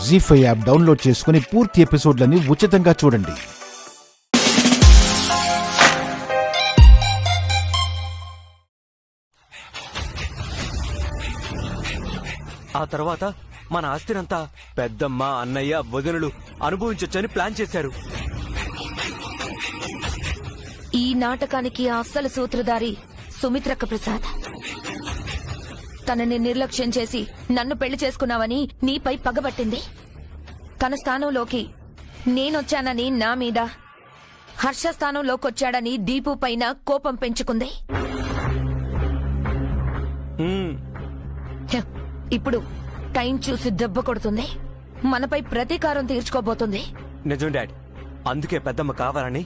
జీ5 app download చేసుకుని పూర్తి ఎపిసోడ్లని ఉచితంగా చూడండి. ఆ తర్వాత మన ఆస్తినంతా పెద్దమ్మ, అన్నయ్య, వదినులు అనుభవించొచ్చని ప్లాన్ చేశారు. ఈ నాటకానికి అస్సలు సూత్రధారి సుమిత్రక్క ప్రసాద్. తనని నిర్లక్ష్యం చేసి నన్ను పెళ్లి చేసుకున్నావని నీపై పగబట్టింది. తన స్థానంలోకి నేనొచ్చానని నా మీద, హర్ష స్థానంలోకొచ్చాడని దీపు పైన కోపం పెంచుకుంది. ఇప్పుడు టైం చూసి దెబ్బ కొడుతుంది. మనపై ప్రతీకారం తీర్చుకోబోతుంది. నిజం డాడ్. అందుకే పెద్దమ్మ కావాలని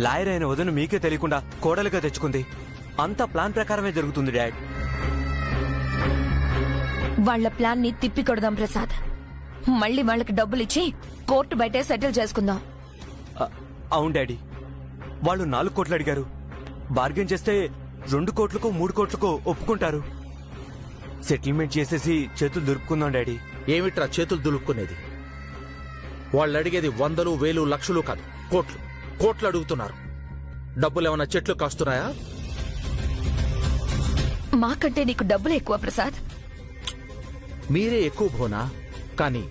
లాయర్ అయిన వదిన మీకే తెలియకుండా కోడలుగా తెచ్చుకుంది. అంతా ప్లాన్ ప్రకారమే జరుగుతుంది డాడ్. వాళ్ల ప్లాన్ ని తిప్పికొడదాం ప్రసాద్. మళ్ళీ వాళ్ళకి డబ్బులిచ్చి కోర్టు బయటే సెటిల్ చేసుకుందాం. అవును డాడీ. వాళ్ళు 4 కోట్లు అడిగారు. బార్గెన్ చేస్తే 2 కోట్లకో 3 కోట్లకో ఒప్పుకుంటారు. సెటిల్మెంట్ చేసేసి చేతులు దులుపుకుందాం డాడీ. ఏమిట్రా చేతులు దులుపుకునేది? వాళ్ళు అడిగేది 100,000, 1,000, లక్షలు కాదు, కోట్లు. కోట్లు అడుగుతున్నారు. డబ్బులేమన్నా చెట్లు కాస్తున్నాయా? మాకంటే నీకు డబ్బులు ఎక్కువ ప్రసాద్. మీరే ఎక్కువ భోనా, కానీ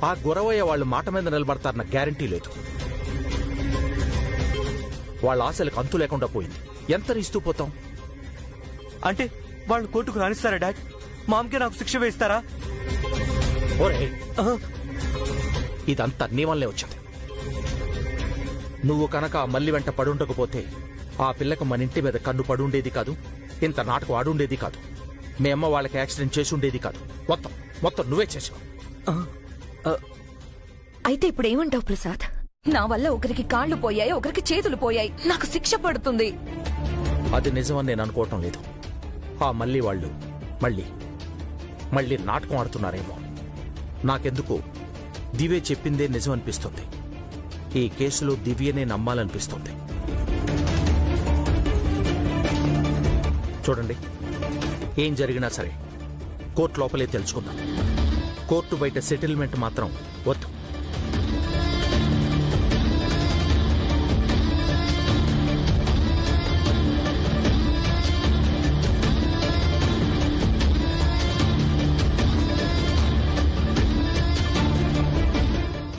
ఆ గురవయ్య వాళ్ళు మాట మీద నిలబడతారన్న గ్యారంటీ లేదు. వాళ్ళ ఆశలకు అంతు లేకుండా పోయింది. ఎంత ఇస్తూ పోతాం? అంటే వాళ్ళు కోర్టుకు రానిస్తారా డాడ్? మామకే నాకు శిక్ష వేస్తారా? ఓరే, ఇదంతా నీ వల్లే వచ్చింది. నువ్వు కనుక ఆ మల్లి వెంట పడుండకపోతే ఆ పిల్లకు మన ఇంటి మీద కన్ను పడుండేది కాదు, ఇంత నాటకం ఆడుండేది కాదు, మీ అమ్మ వాళ్ళకి యాక్సిడెంట్ చేసి ఉండేది కాదు. మొత్తం నువ్వే చేసావు. అయితే ఇప్పుడు ఏమంటావు ప్రసాద్? నా వల్ల ఒకరికి కాళ్లు పోయాయి, ఒకరికి చేతులు పోయాయి. నాకు శిక్ష పడుతుంది. అది నిజమని నేను అనుకోవటం లేదు. ఆ మళ్ళీ వాళ్ళు మళ్ళీ నాటకం ఆడుతున్నారేమో. నాకెందుకు దివ్య చెప్పిందే నిజం అనిపిస్తుంది. ఈ కేసులో దివ్యనే నమ్మాలనిపిస్తుంది. చూడండి, ఏం జరిగినా సరే కోర్టు లోపలే తెలుసుకుందాం. కోర్టు బయట సెటిల్మెంట్ మాత్రం వద్దు.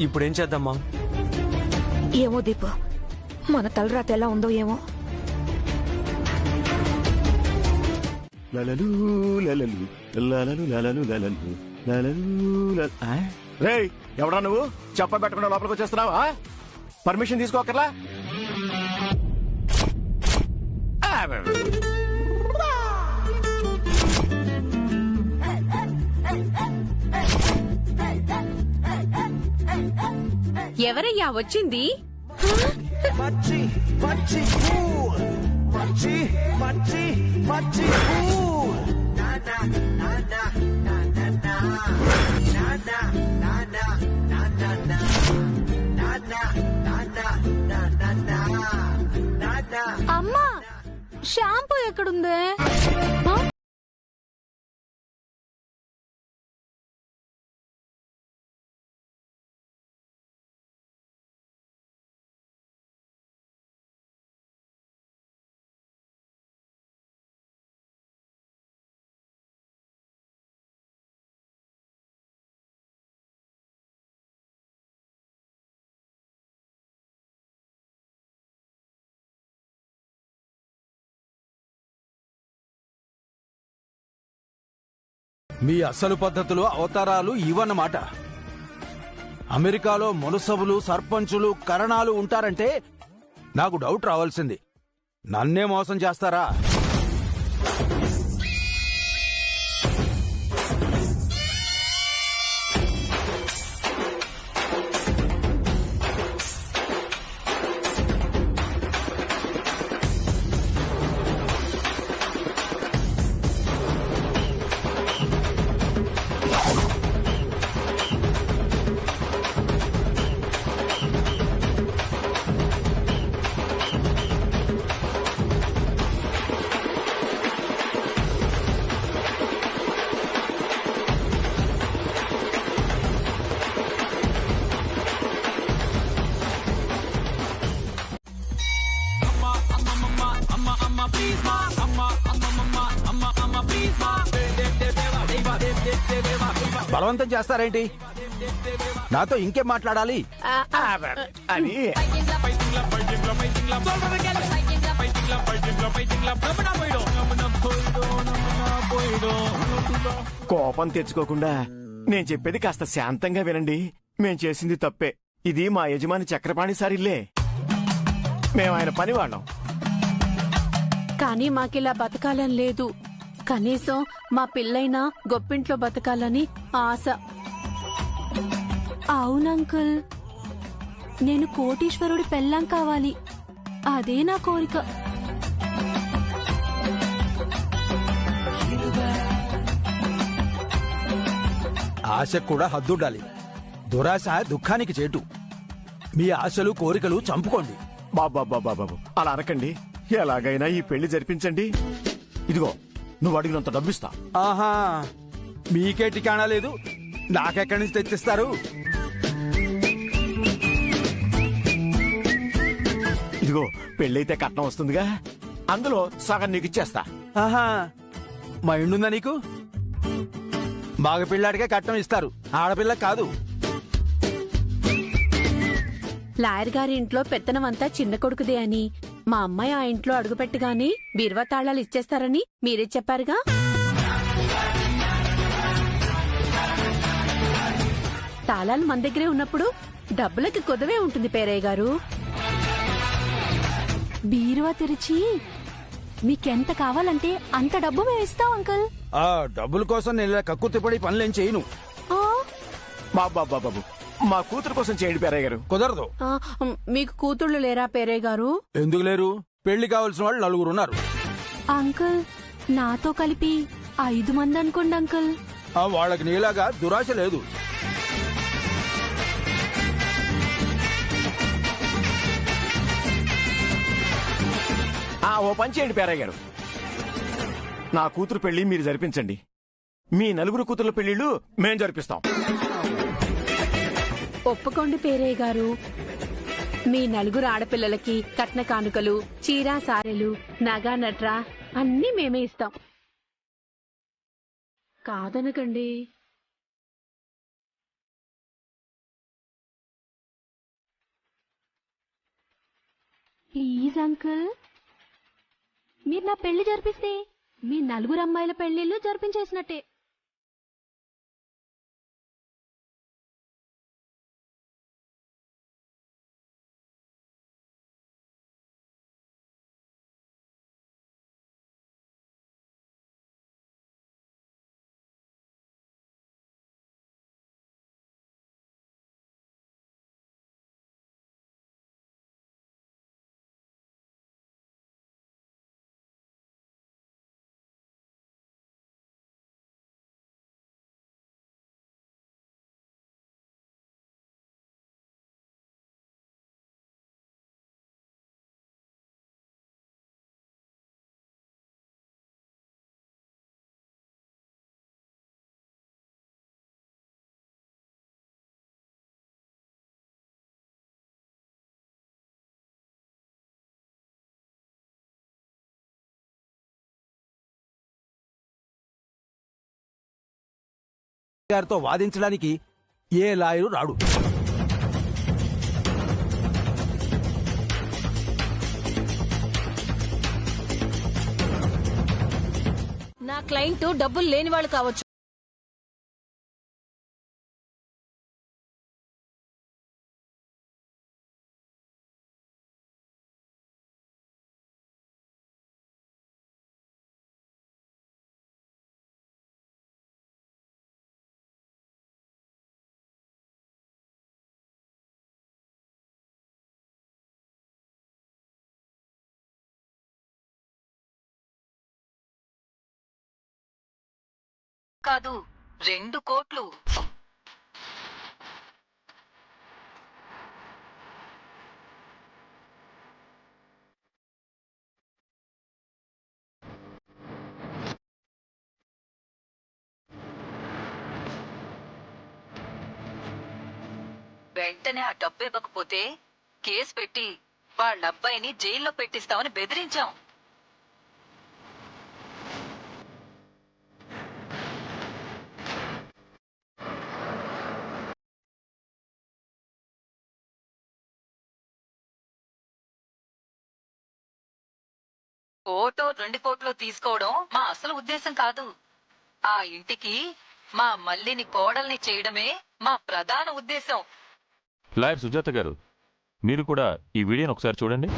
ఇప్పుడేం చేద్దామా? ఏమో దీపు, మన తలరాత ఎలా ఉందో ఏమో. రేయ్, ఎవడా నువ్వు? చెప్ప పెట్టకుండా లోపలికి వచ్చేస్తున్నావా? పర్మిషన్ తీసుకోకర్లా? ఎవరయ్యా వచ్చింది? అమ్మా, షాంపూ ఎక్కడుందే? మీ అసలు పద్ధతులు, అవతారాలు ఇవన్నమాట. అమెరికాలో మునసబులు, సర్పంచులు, కరణాలు ఉంటారంటే నాకు డౌట్ రావాల్సింది. నన్నే మోసం చేస్తారా? బలవంతం చేస్తారేంటి? నాతో ఇంకేం మాట్లాడాలి? అది కోపం తెచ్చుకోకుండా నేను చెప్పేది కాస్త శాంతంగా వినండి. మేం చేసింది తప్పే. ఇది మా యజమాని చక్రపాణి సారిల్లే. మేము ఆయన పని వాళ్ళం. కానీ మాకిలా బతకాలని లేదు. కనీసం మా పిల్లైనా గొప్పింట్లో బతకాలని ఆశ. అవునంకుల్, నేను కోటీశ్వరుడి పెళ్ళాం కావాలి. అదే నా కోరిక. ఆశకు కూడా హద్దుండాలి. దురాశ దుఃఖానికి చేటు. మీ ఆశలు కోరికలు చంపుకోండి. బాబు అలా అనకండి. ఎలాగైనా ఈ పెళ్లి జరిపించండి. ఇదిగో నువ్వు అడిగినంత డబ్బిస్తా. ఆహా, మీకే ఠికాణా లేదు, నాకెక్కడి నుంచి తెచ్చిస్తారు? ఇదిగో పెళ్ళైతే కట్నం వస్తుందిగా, అందులో సగం నీకు ఇచ్చేస్తా. ఆహా, మా ఇండుందా నీకు? మగ పిల్లాడికే కట్నం ఇస్తారు, ఆడపిల్ల కాదు. లాయర్ గారి ఇంట్లో పెత్తనమంతా చిన్న కొడుకుదే అని, మా అమ్మాయి ఆ ఇంట్లో అడుగుపెట్టగానే బీరువా తాళాలు ఇచ్చేస్తారని మీరే చెప్పారుగా. తాళాలు మన దగ్గరే ఉన్నప్పుడు డబ్బులకి కొదవే ఉంటుంది పేరయ్య గారు. బీరువా తెరిచి మీకెంత కావాలంటే అంత డబ్బు మేము ఇస్తాం అంకుల్. ఆ డబ్బుల కోసం నేను ఇలా కక్కుర్తిపడి పనులేం చేయను. బాబు మా కూతురు కోసం చేయండి పేరయ్య గారు. కుదరదు. మీకు కూతుళ్ళు లేరా పేరయ్య గారు? ఎందుకు లేరు? పెళ్లి కావాల్సిన వాళ్ళు 4 ఉన్నారు. అంకుల్, నాతో కలిపి 5 మంది అనుకోండి అంకుల్. వాళ్ళకి నీలాగా దురాశ లేదు. ఓ పని చేయండి పేరయ్య గారు. నా కూతురు పెళ్లి మీరు జరిపించండి. మీ 4 కూతుర్ల పెళ్లిళ్ళు మేం జరిపిస్తాం. ఒప్పుకోండి పేరయ్య గారు. మీ 4 ఆడపిల్లలకి కట్న కానుకలు, చీరా సారెలు, నగా నట్రా అన్నీ మేమే ఇస్తాం. కాదనకండి. ప్లీజ్ అంకుల్, మీరు నా పెళ్లి జరిపిస్తే మీ 4 అమ్మాయిల పెళ్లిళ్ళు జరిపించేసినట్టే. గారితో వాదించడానికి ఏ లాయరు రాడు. నా క్లయింట్ డబ్బులు లేని వాళ్ళు కావచ్చు. కాదు 2 కోట్లు. వెంటనే ఆ డబ్బు ఇవ్వకపోతే కేసు పెట్టి వాళ్ళ అబ్బాయిని జైల్లో పెట్టిస్తామని బెదిరించాం. కోటో 2 కోట్లు తీసుకోవడం మా అసలు ఉద్దేశం కాదు. ఆ ఇంటికి మా మల్లిని కోడల్ని చేయడమే మా ప్రధాన ఉద్దేశం. లాయర్ సుజాత గారు, మీరు కూడా ఈ వీడియోని ఒకసారి చూడండి.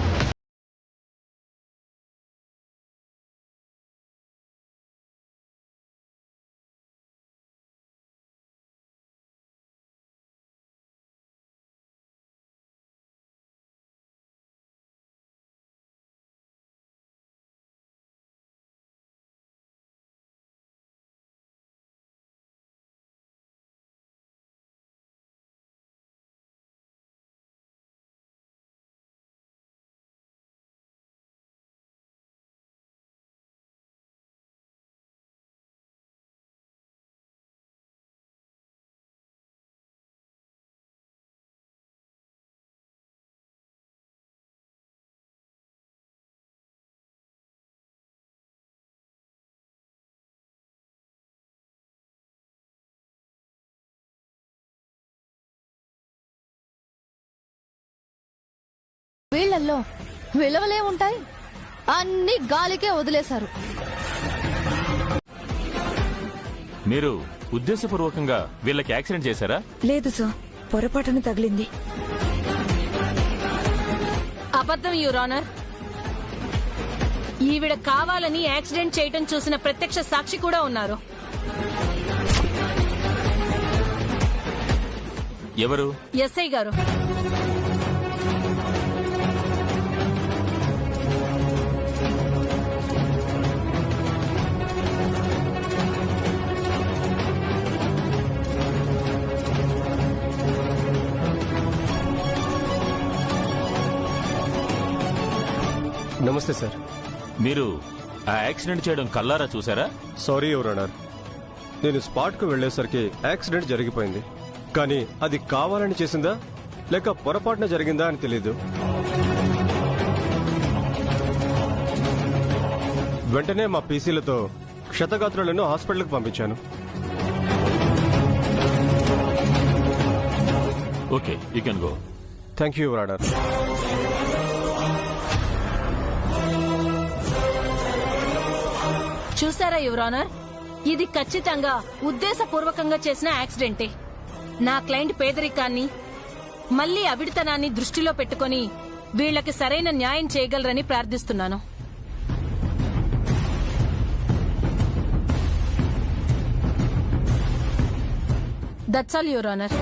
వీళ్ళల్లో విలువలే ఉంటాయి, అన్ని గాలికే వదిలేశారు. మీరు ఉద్దేశపూర్వకంగా వీళ్ళకి యాక్సిడెంట్ చేశారా? లేదు సార్, పొరపాటున తగిలింది. అబద్ధం యువర్ ఆనర్. ఈవిడ కావాలని యాక్సిడెంట్ చేయటం చూసిన ప్రత్యక్ష సాక్షి కూడా ఉన్నారు. ఎవరు? ఎస్ఐ గారు. నమస్తే సార్. మీరు ఆ యాక్సిడెంట్ చేయడం కల్లారా చూసారా? సారీ యువర్ ఆనర్, నేను స్పాట్కు వెళ్లేసరికి యాక్సిడెంట్ జరిగిపోయింది. కానీ అది కావాలని చేసిందా లేక పొరపాటున జరిగిందా అని తెలీదు. వెంటనే మా పీసీలతో క్షతగాత్రులను హాస్పిటల్కి పంపించాను. Okay, you can go. Thank you your honour. చూసారా యువర్ ఆనర్, ఇది ఖచ్చితంగా ఉద్దేశపూర్వకంగా చేసిన యాక్సిడెంటే. నా క్లయింట్ పేదరికాన్ని మళ్లీ అవిడితనాన్ని దృష్టిలో పెట్టుకుని వీళ్లకి సరైన న్యాయం చేయగలరని ప్రార్థిస్తున్నాను. That's all your honour.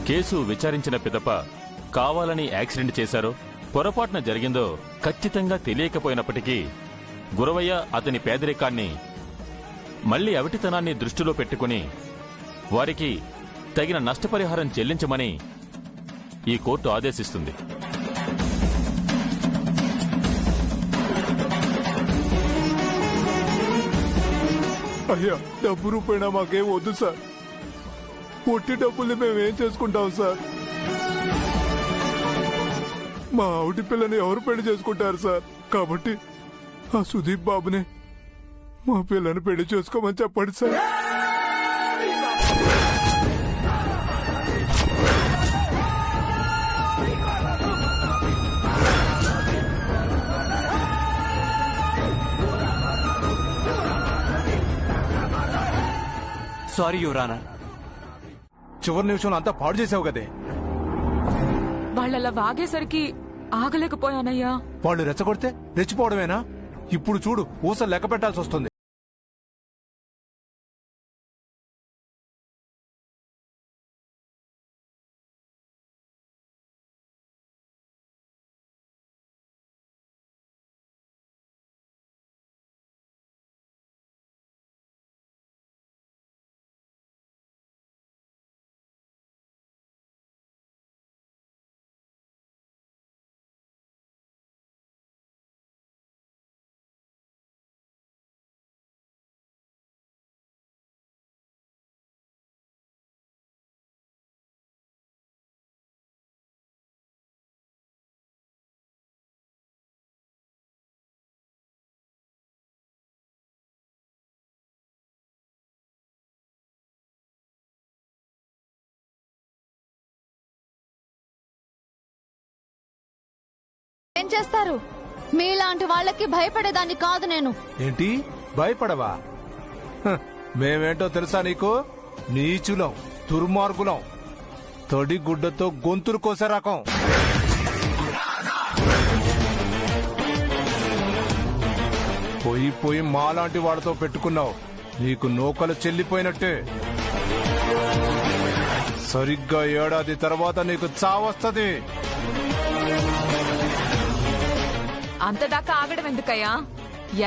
Case విచారించిన పిదప కావాలని యాక్సిడెంట్ చేశారో పొరపాటున జరిగిందో ఖచ్చితంగా తెలియకపోయినప్పటికీ గురవయ్య అతని పేదరికాన్ని మళ్లీ అవిటితనాన్ని దృష్టిలో పెట్టుకుని వారికి తగిన నష్టపరిహారం చెల్లించమని ఈ కోర్టు ఆదేశిస్తుంది. అయ్యా, డబ్బు రూపాయినా మాకేం వద్దు సార్. ఒట్టి డబ్బుల్ని మేమేం చేసుకుంటాం సార్? మా ఆవిటి పిల్లని ఎవరు పెళ్లి చేసుకుంటారు సార్? కాబట్టి ఆ సుదీప్ బాబుని మా పిల్లని పెళ్లి చేసుకోమని చెప్పండి సార్. Sorry your honour. చివరి నిమిషంలో అంతా పాడు చేసావు కదే. వాళ్ళలా వాగేసరికి ఆగలేకపోయానయ్యా. వాళ్ళు రెచ్చగొడితే రెచ్చిపోవడమేనా? ఇప్పుడు చూడు, ఊసలు లెక్క పెట్టాల్సి వస్తుంది. ఏం చేస్తారు? మీలాంటి వాళ్ళకి భయపడేదాన్ని కాదు నేను. ఏంటి భయపడవా? మేమేంటో తెలుసా నీకు? నీచులం, దుర్మార్గులం, తొడి గుడ్డతో గొంతులు కోసే రకం. పోయి మాలాంటి వాడితో పెట్టుకున్నావు, నీకు నూకలు చెల్లిపోయినట్టే. సరిగ్గా ఏడాది తర్వాత నీకు చావొస్తది. అంతదాకా ఆగడం ఎందుకయ్యా?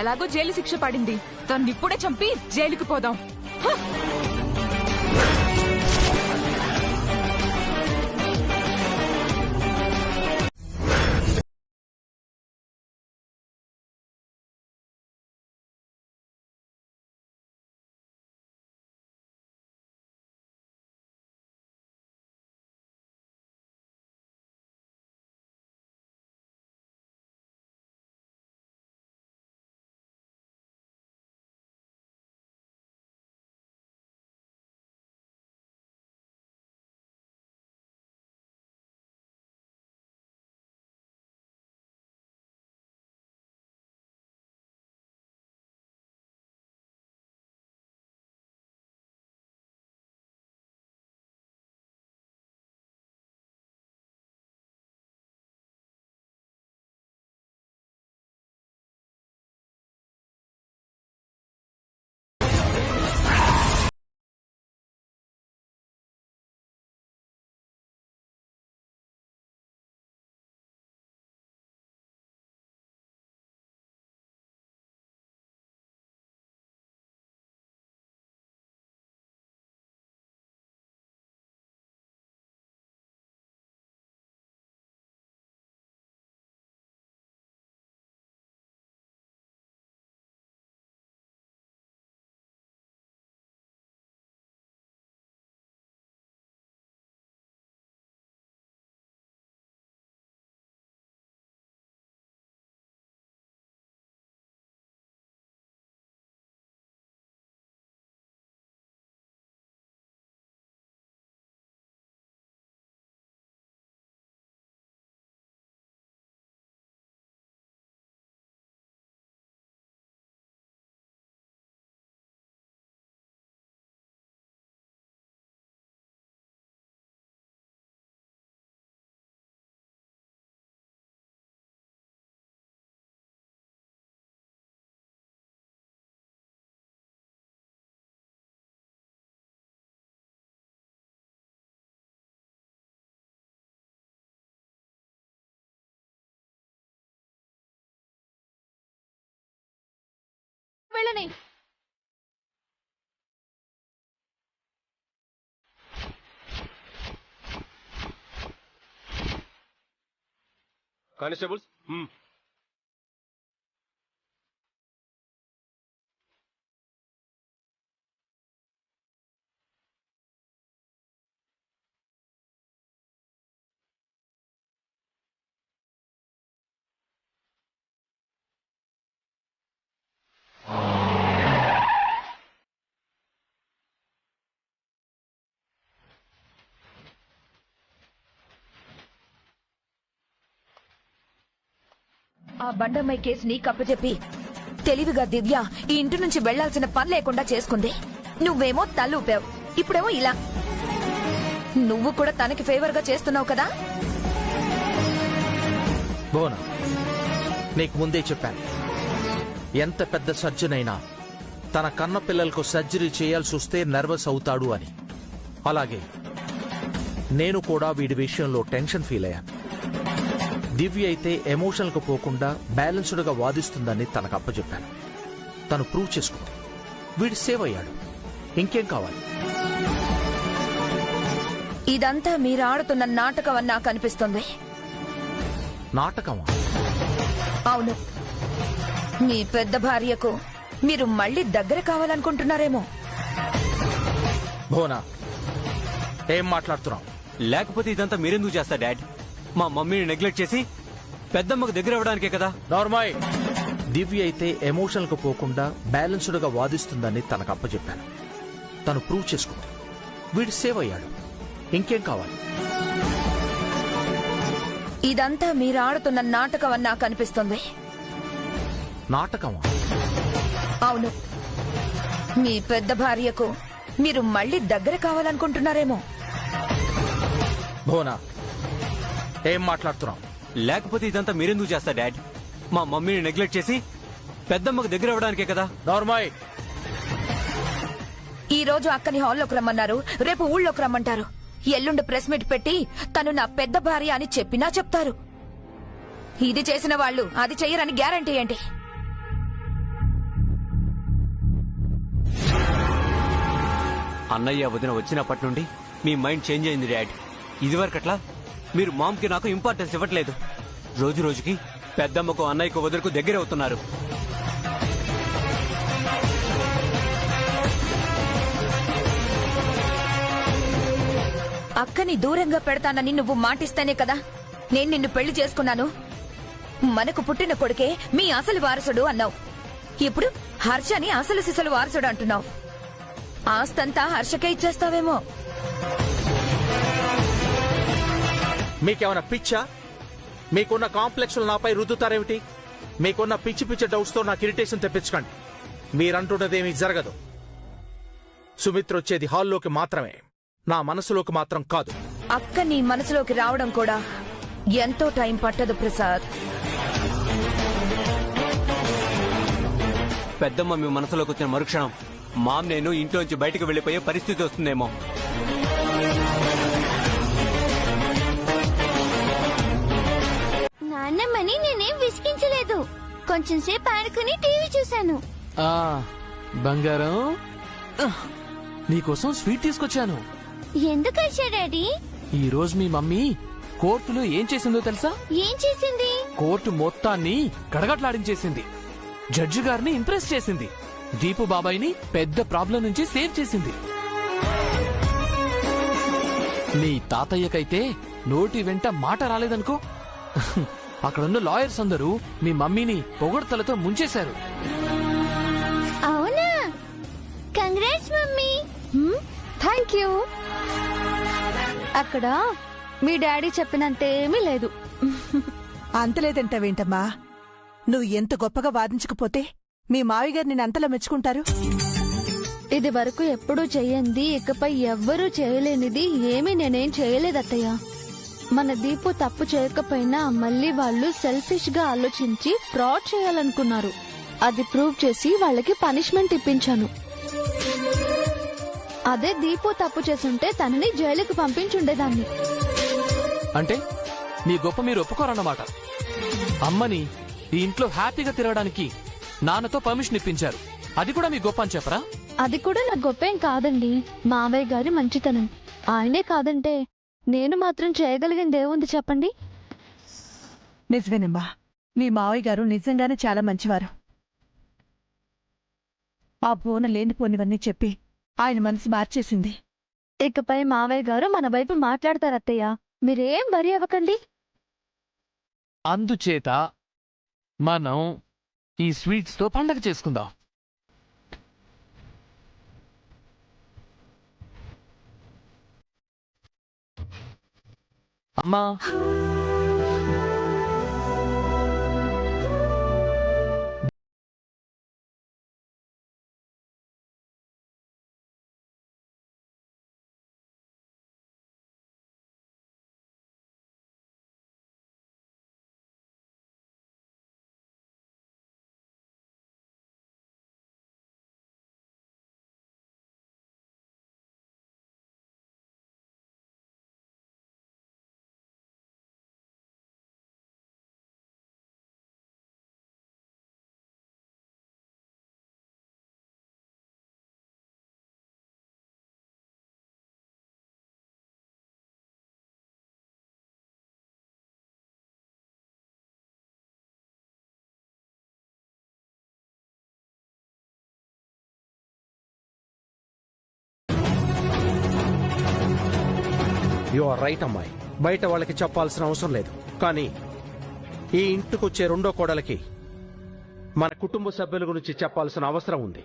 ఎలాగో జైలు శిక్ష పడింది, తను ఇప్పుడే చంపి జైలుకి పోదాం. వెళ్ళని. కానిస్టేబుల్స్, ఆ బండమ్మాయి కేసు నీకు అప్పచెప్పి తెలివిగా దివ్య ఈ ఇంటి నుంచి వెళ్లాల్సిన పని లేకుండా చేసుకుంది. నువ్వేమో తల్లూపావు, ఇప్పుడేమో ఇలా. నువ్వు కూడా తనకి ఫేవర్ గా చేస్తున్నావు కదా? భువన, నీకు ముందే చెప్పాను, ఎంత పెద్ద సర్జన్ అయినా తన కన్న పిల్లలకు సర్జరీ చేయాల్సి వస్తే నర్వస్ అవుతాడు అని. అలాగే నేను కూడా వీడి విషయంలో టెన్షన్ ఫీల్ అయ్యాను. దివ్య అయితే ఎమోషనల్ కు పోకుండా బ్యాలెన్స్డ్ గా వాదిస్తుందని తనకు అప్పచెప్పాను. తను ప్రూవ్ చేసుకుంది, వీడు సేవ్ అయ్యాడు. ఇంకేం కావాలి? ఇదంతా మీరు ఆడుతున్న నాటకం అని నాకు అనిపిస్తుంది. నాటకమా? అవును. మీ పెద్ద భార్యకు మీరు మళ్ళీ దగ్గర కావాలనుకుంటున్నారేమో. భువన, ఏం మాట్లాడుతున్నావు? లేకపోతే ఇదంతా మీరెందుకు చేస్తా డాడ్? మా మమ్మీని నెగ్లెక్ట్ చేసి పెద్దమ్మకు దగ్గర అవ్వడానికే కదా. నార్మల్. దివ్య అయితే ఎమోషనల్ కు పోకుండా బ్యాలెన్స్డ్ గా వాదిస్తుందని తనకు అప్పచెప్పాను. తను ప్రూవ్ చేసుకుంది, వీడు సేవ్ అయ్యాడు. ఇంకేం కావాలి? ఇదంతా మీరు ఆడుతున్న నాటకం అని నాకు అనిపిస్తుంది. నాటకమా? అవును, మీ పెద్ద భార్యకు మీరు మళ్ళీ దగ్గర కావాలనుకుంటున్నారేమో. భువన, ఏం మాట్లాడుతున్నావు? లేకపోతే ఇదంతా మీరెందుకు చేస్తా డాడ్? మా మమ్మీని నెగ్లెక్ట్ చేసి పెద్దమ్మకు దగ్గర అవ్వడానికే కదా. నార్మాయ్, ఈ రోజు అక్కని హాల్లోకి రమ్మన్నారు, రేపు ఊళ్ళోకి రమ్మంటారు, ఎల్లుండి ప్రెస్ మీట్ పెట్టి తను నా పెద్ద భార్య అని చెప్పినా చెప్తారు. ఇది చేసిన వాళ్ళు అది చెయ్యరని గ్యారంటీ ఏంటి? అన్నయ్య వదిన వచ్చినప్పటి నుండి మీ మైండ్ చేంజ్ అయింది డాడ్. ఇదివరకట్లా మీరు మామ్కి నాకు ఇంపార్టెన్స్ ఇవ్వట్లేదు. రోజు రోజుకి పెద్దమ్మకు అన్నయ్యకు వదిలకు దగ్గర అవుతున్నారు. అక్కని దూరంగా పెడతానని నువ్వు మాటిస్తేనే కదా నేను నిన్ను పెళ్లి చేసుకున్నాను. మనకు పుట్టిన కొడుకే మీ అసలు వారసుడు అన్నావు. ఇప్పుడు హర్షని అసలు సిసలు వారసుడు అంటున్నావు. ఆస్తంతా హర్షకే ఇచ్చేస్తావేమో. మీకేమైనా పిచ్చా? మీకున్న కాంప్లెక్స్లు నాపై రుద్దుతారేమిటి? మీకున్న పిచ్చి పిచ్చి డౌట్స్ తో నాకు ఇరిటేషన్ తెప్పించకండి. మీరంటున్నదేమీ జరగదు. సుమిత్ర వచ్చేది హాల్లోకి మాత్రమే, నా మనసులోకి మాత్రం కాదు. అక్క నీ మనసులోకి రావడం కూడా ఎంతో టైం పట్టదు ప్రసాద్. పెద్దమ్మ మీ మనసులోకి వచ్చిన మరుక్షణం మామ్ నేను ఇంట్లోంచి బయటకు వెళ్లిపోయే పరిస్థితి వస్తుందేమో. నాన్నమ్మని నేనేం విసిగించలేదు, కొంచెం సేపు ఆడుకుని టీవీ చూశాను. బంగారం, నీకోసం స్వీట్ తీసుకొచ్చాను. ఎందుకు డాడీ? ఈ రోజు మీ మమ్మీ కోర్టులో ఏం చేసిందో తెలుసా? ఏం చేసింది? కోర్టు మొత్తాన్ని గడగట్లాడించేసింది. జడ్జి గారిని ఇంప్రెస్ చేసింది. దీపు బాబాయిని పెద్ద ప్రాబ్లం నుంచి సేవ్ చేసింది. నీ తాతయ్యకైతే నోటి వెంట మాట రాలేదనుకో. అక్కడున్న లాయర్స్ అందరూ మీ మమ్మీని పొగడ్తలతో ముంచేశారు. అవునా? Congrats mummy. Thank you. అక్కడ మీ డాడీ చెప్పినంతేమీ లేదు. అంతలేదంటావేంటమ్మా? నువ్వు ఎంత గొప్పగా వాదించకపోతే మీ మావి గారు నేను అంతలా మెచ్చుకుంటారు. ఇది వరకు ఎప్పుడూ చెయ్యంది, ఇకపై ఎవ్వరూ చేయలేనిది ఏమీ నేనేం చేయలేదత్తయ్య. మన దీపు తప్పు చేయకపోయినా మళ్ళీ వాళ్ళు సెల్ఫిష్ గా ఆలోచించి ఫ్రాడ్ చేయాలనుకున్నారు. అది ప్రూవ్ చేసి వాళ్ళకి పనిష్మెంట్ ఇప్పించాను. అదే దీపు తప్పు చేసుంటే తనని జైలుకి పంపించుండేదాన్ని. అంటే మీ గొప్ప మీరు ఒప్పుకోరన్నమాట. అమ్మని ఈ ఇంట్లో హ్యాపీగా తిరగడానికి నాన్నతో పర్మిషన్ ఇప్పించారు. అది కూడా మీ గొప్ప అని చెప్పరా? అది కూడా నా గొప్పేం కాదండి, మావయ్య గారి మంచితనం. ఆయనే కాదంటే నేను మాత్రం చేయగలిగింది ఏముంది చెప్పండి? నిజమేనమ్మా, మీ మావయ్య గారు నిజంగానే చాలా మంచివారు. ఆ బోన లేనిపోనివన్నీ చెప్పి ఆయన మనసు మార్చేసింది. ఇకపై మావయ్య గారు మన వైపు మాట్లాడతారత్తయ్య, మీరేం వరి అవ్వకండి. అందుచేత మనం ఈ స్వీట్స్ తో పండగ చేసుకుందాం. అమ్మా, యు ఆర్ రైట్ అమ్మాయి. బయట వాళ్ళకి చెప్పాల్సిన అవసరం లేదు, కానీ ఈ ఇంటికొచ్చే రెండో కోడలికి మన కుటుంబ సభ్యుల గురించి చెప్పాల్సిన అవసరం ఉంది.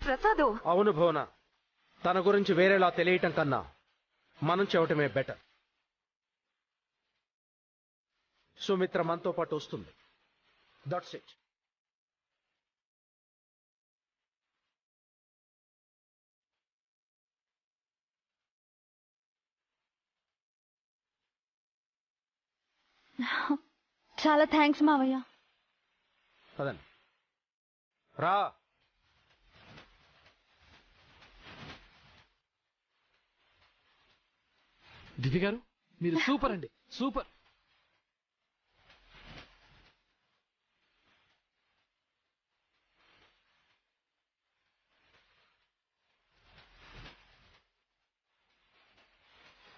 ప్రసాదు, అవును భువన, తన గురించి వేరేలా తెలియటం కన్నా మనం చెప్పటమే బెటర్. సుమిత్ర మనతో పాటు వస్తుంది. That's it. చాలా థ్యాంక్స్ మావయ్య. పదండి. రా. దివ్య గారు మీరు సూపర్ అండి, సూపర్.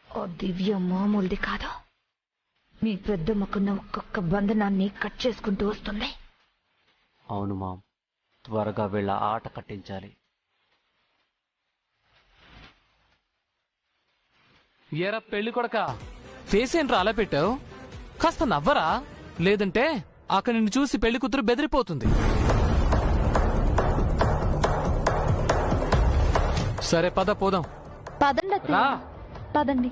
ఓ దివ్య మామూలుది కాదు. మీ పెద్దమ్మకున్న ఒక్కొక్క బంధనాన్ని కట్ చేసుకుంటూ వస్తుంది. అవును మామ్, త్వరగా వీళ్ళ ఆట కట్టించాలి. ఏరా పెళ్లి కొడక, ఫేస్ ఏంట్రా అలా పెట్టావు? కాస్త నవ్వరా, లేదంటే అక్కడ నిన్ను చూసి పెళ్లి కూతురు బెదిరిపోతుంది. సరే పద పోదాం. పదండి అత్తయ్య. రా. పదండి.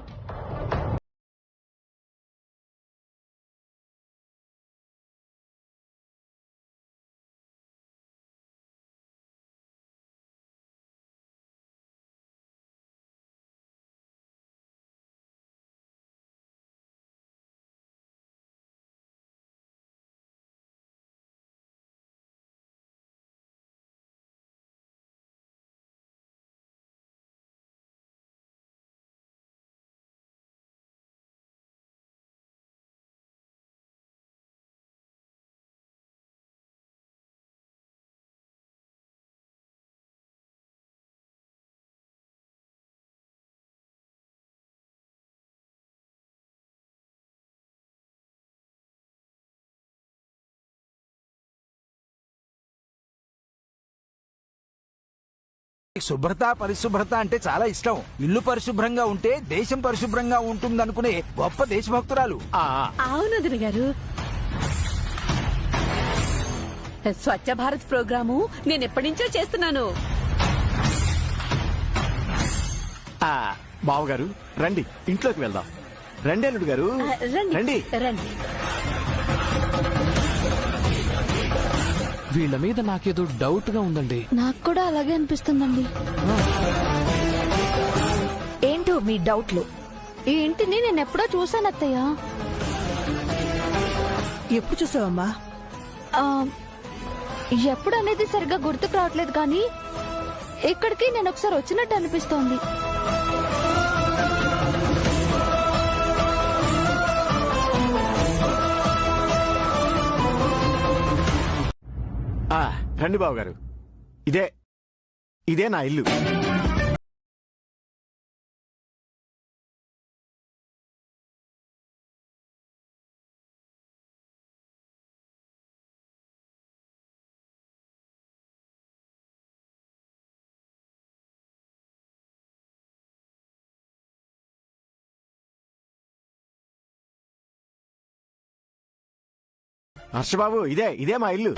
శుభ్రత పరిశుభ్రత అంటే చాలా ఇష్టం. ఇల్లు పరిశుభ్రంగా ఉంటే దేశం పరిశుభ్రంగా ఉంటుందనుకునే గొప్ప దేశభక్తురాలు. అవును వదిన గారు. స్వచ్ఛ భారత్ ప్రోగ్రాము నేను ఎప్పటి నుంచో చేస్తున్నాను. బావగారు రండి, ఇంట్లోకి వెళ్దాం. రండి అల్లుడు గారు, రండి రండి. వీళ్ళ మీద నాకేదో డౌట్ గా ఉందండి. నాకు కూడా అలాగే అనిపిస్తుందండి. ఏంటో మీ డౌట్లు? ఈ ఇంటిని నేను ఎప్పుడో చూసాను అత్తయ్య. ఎప్పుడు చూసావమ్మా? ఎప్పుడు అనేది సరిగ్గా గుర్తుకు రావట్లేదు, కానీ ఇక్కడికి నేను ఒకసారి వచ్చినట్టు అనిపిస్తోంది. రండి బావగారు, ఇదే నా ఇల్లు. హర్షబాబు, ఇదే మా ఇల్లు.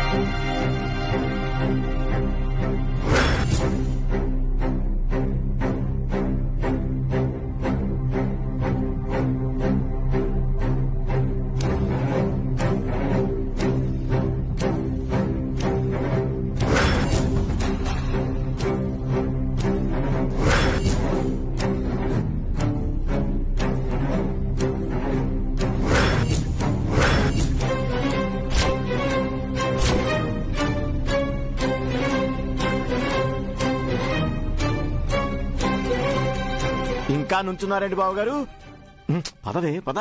ఇంకా నుంచున్నారండి బావగారు? పద.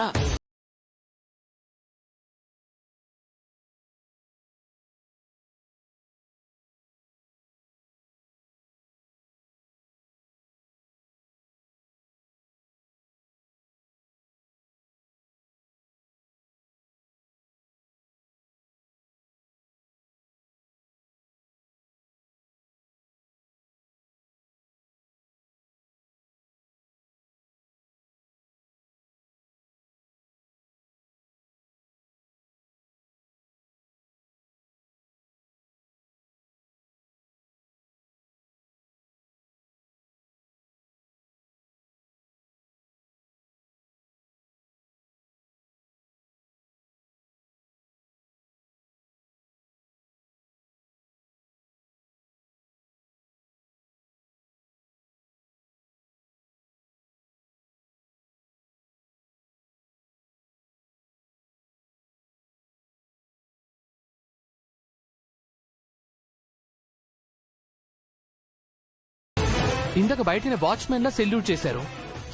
ఇందాక బయటనే వాచ్మెన్ లా సెల్యూట్ చేశారు.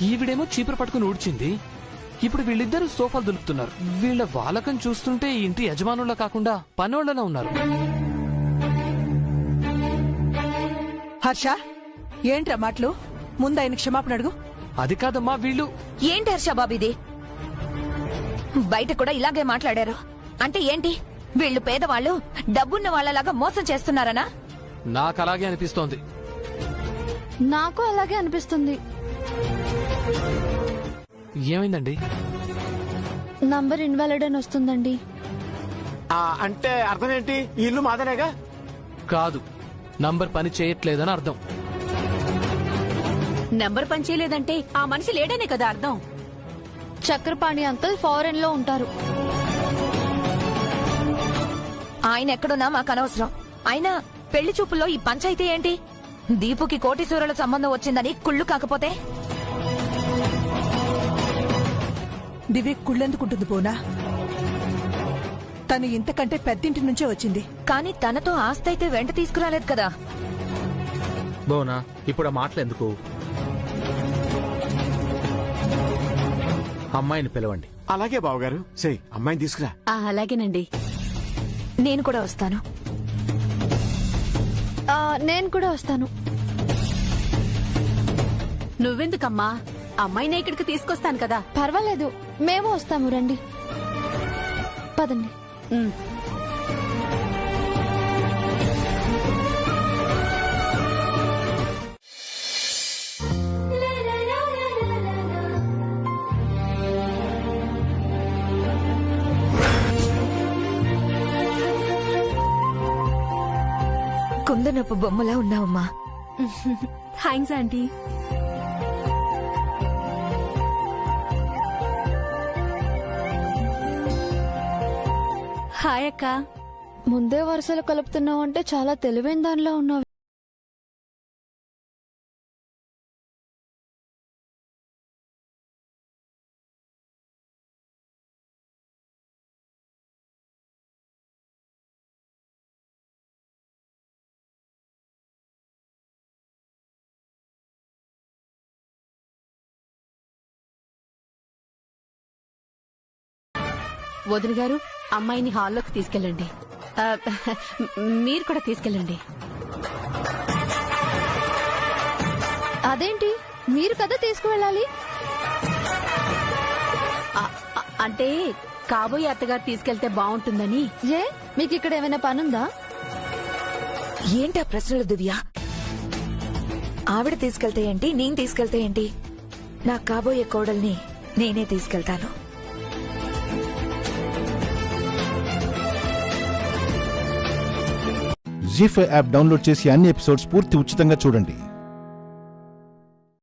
ఈవిడేమో చీపురు పట్టుకుని ఊడ్చింది. ఇప్పుడు వీళ్ళిద్దరూ సోఫాలు దులుపుతున్నారు. వీళ్ళ వాలకం చూస్తుంటే ఈ ఇంటి యజమానులా కాకుండా పనోళ్లలా ఉన్నారు. హర్ష, ఏంట్రా మాటలు? ముందు ఆయన క్షమాపణ అడుగు. అది కాదమ్మా, వీళ్ళు ఏంటి హర్ష బాబు ఇది? బయట కూడా ఇలాగే మాట్లాడారు. అంటే ఏంటి, వీళ్ళు పేదవాళ్ళు డబ్బున్న వాళ్ళలాగా మోసం చేస్తున్నారనా? నాకు అలాగే అనిపిస్తోంది. నాకు అలాగే అనిపిస్తుంది. ఏమైందండి? నంబర్ ఇన్వాలిడ్ అని వస్తుందండి. అంటే అర్థం ఏంటి? ఈ ఇల్లు మాదనేగా? కాదు, నంబర్ పని చేయట్లేదని అర్థం. నెంబర్ పనిచేయలేదంటే ఆ మనిషి లేడనే కదా అర్థం. చక్రపాణి అంకుల్ ఫారెన్ లో ఉంటారు. ఆయన ఎక్కడున్నా మాకు అనవసరం. అయినా పెళ్లి చూపుల్లో ఈ పంచాయితీ ఏంటి? దీపుకి కోటీశ్వరుల సంబంధం వచ్చిందని కుళ్ళు కాకపోతే? దివ్య కుళ్ళెందుకుంటుంది పోనా? తను ఇంతకంటే పెద్దింటి నుంచే వచ్చింది. కానీ తనతో ఆస్తి అయితే వెంట తీసుకురాలేదు కదా. బోనా, ఇప్పుడు ఆ మాటలెందుకు? అమ్మాయిని పిలవండి. అలాగే బావగారు. సే, అమ్మాయిని తీసుకురా. అలాగేనండి. నేను కూడా వస్తాను. నేను కూడా వస్తాను. నువ్వెందుకమ్మా? అమ్మాయిని ఇక్కడికి తీసుకొస్తాను కదా. పర్వాలేదు, మేము వస్తాము. రండి, పదండి. కుందనపు బొమ్మలా ఉన్నావమ్మా. Thanks aunty. హాయ్ అక్క. ముందే వరుసలు కలుపుతున్నావు అంటే చాలా తెలివైన దానిలో ఉన్నావు. వదిన గారు, అమ్మాయిని హాల్లోకి తీసుకెళ్ళండి. మీరు కూడా తీసుకెళ్ళండి. అదేంటి, మీరు కదా తీసుకువెళ్ళాలి? అంటే కాబోయే అత్తగారు తీసుకెళ్తే బాగుంటుందని. ఏ, మీకు ఇక్కడ ఏమైనా పనుందా? ఏంటా ప్రశ్నలు దివ్య? ఆవిడ తీసుకెళ్తే ఏంటి, నేను తీసుకెళ్తే ఏంటి? నా కాబోయే కోడల్ని నేనే తీసుకెళ్తాను. జీ5 యాప్ డౌన్లోడ్ చేసి అన్ని ఎపిసోడ్స్ పూర్తి ఉచితంగా చూడండి.